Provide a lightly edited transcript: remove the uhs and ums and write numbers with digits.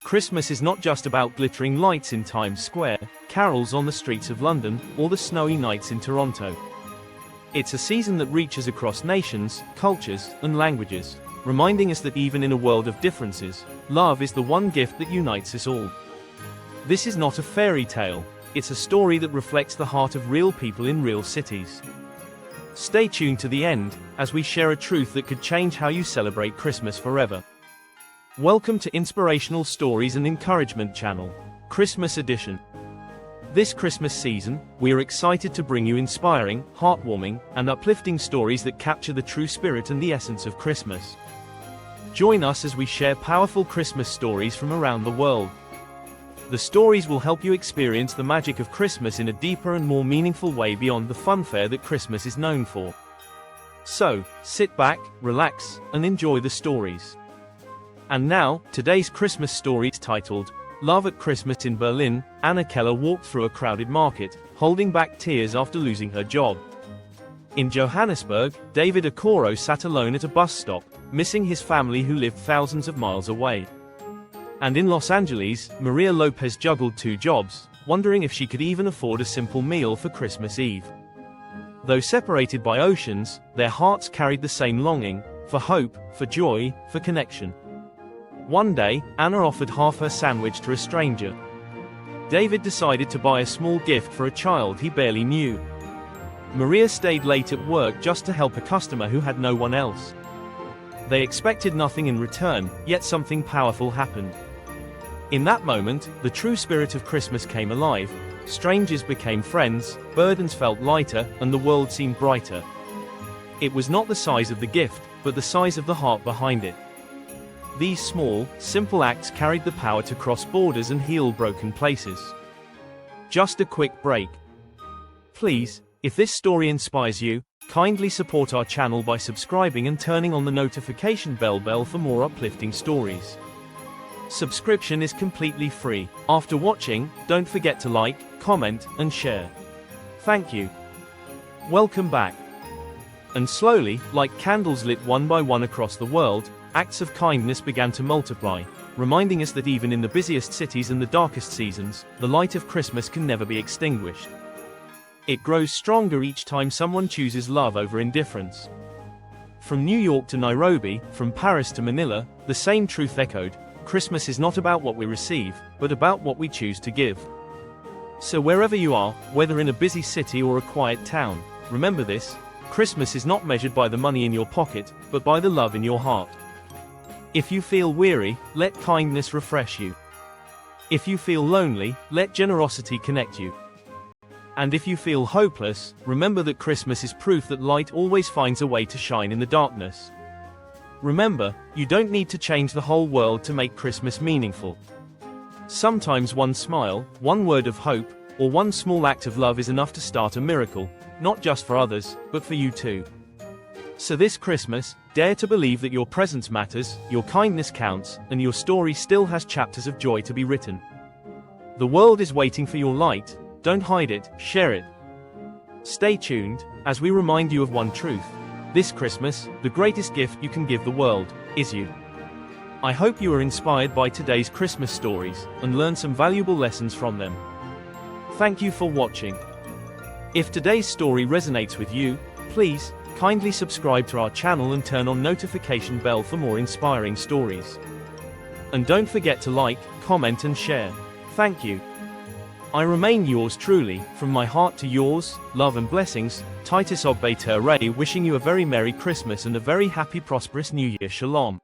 Christmas is not just about glittering lights in Times Square, carols on the streets of London, or the snowy nights in Toronto. It's a season that reaches across nations, cultures, and languages, reminding us that even in a world of differences, love is the one gift that unites us all. This is not a fairy tale, it's a story that reflects the heart of real people in real cities. Stay tuned to the end, as we share a truth that could change how you celebrate Christmas forever. Welcome to Inspirational Stories and Encouragement Channel, Christmas Edition. This Christmas season, we are excited to bring you inspiring, heartwarming, and uplifting stories that capture the true spirit and the essence of Christmas. Join us as we share powerful Christmas stories from around the world. The stories will help you experience the magic of Christmas in a deeper and more meaningful way beyond the funfare that Christmas is known for. So, sit back, relax, and enjoy the stories. And now, today's Christmas story is titled, Love at Christmas. In Berlin, Anna Keller walked through a crowded market, holding back tears after losing her job. In Johannesburg, David Okoro sat alone at a bus stop, missing his family who lived thousands of miles away. And in Los Angeles, Maria Lopez juggled two jobs, wondering if she could even afford a simple meal for Christmas Eve. Though separated by oceans, their hearts carried the same longing, for hope, for joy, for connection. One day, Anna offered half her sandwich to a stranger. David decided to buy a small gift for a child he barely knew. Maria stayed late at work just to help a customer who had no one else. They expected nothing in return, yet something powerful happened. In that moment, the true spirit of Christmas came alive. Strangers became friends, burdens felt lighter, and the world seemed brighter. It was not the size of the gift, but the size of the heart behind it. These small, simple acts carried the power to cross borders and heal broken places. Just a quick break. Please, if this story inspires you, kindly support our channel by subscribing and turning on the notification bell for more uplifting stories. Subscription is completely free. After watching, don't forget to like, comment, and share. Thank you. Welcome back. And slowly, like candles lit one by one across the world, acts of kindness began to multiply, reminding us that even in the busiest cities and the darkest seasons, the light of Christmas can never be extinguished. It grows stronger each time someone chooses love over indifference. From New York to Nairobi, from Paris to Manila, the same truth echoed: Christmas is not about what we receive, but about what we choose to give. So wherever you are, whether in a busy city or a quiet town, remember this: Christmas is not measured by the money in your pocket, but by the love in your heart. If you feel weary, let kindness refresh you. If you feel lonely, let generosity connect you. And if you feel hopeless, remember that Christmas is proof that light always finds a way to shine in the darkness. Remember, you don't need to change the whole world to make Christmas meaningful. Sometimes one smile, one word of hope, or one small act of love is enough to start a miracle, not just for others, but for you too. So this Christmas, dare to believe that your presence matters, your kindness counts, and your story still has chapters of joy to be written. The world is waiting for your light. Don't hide it, share it. Stay tuned, as we remind you of one truth. This Christmas, the greatest gift you can give the world is you. I hope you are inspired by today's Christmas stories and learn some valuable lessons from them. Thank you for watching. If today's story resonates with you, please, kindly subscribe to our channel and turn on notification bell for more inspiring stories. And don't forget to like, comment and share. Thank you. I remain yours truly, from my heart to yours, love and blessings, Titus Ogbetere, wishing you a very Merry Christmas and a very happy prosperous New Year. Shalom.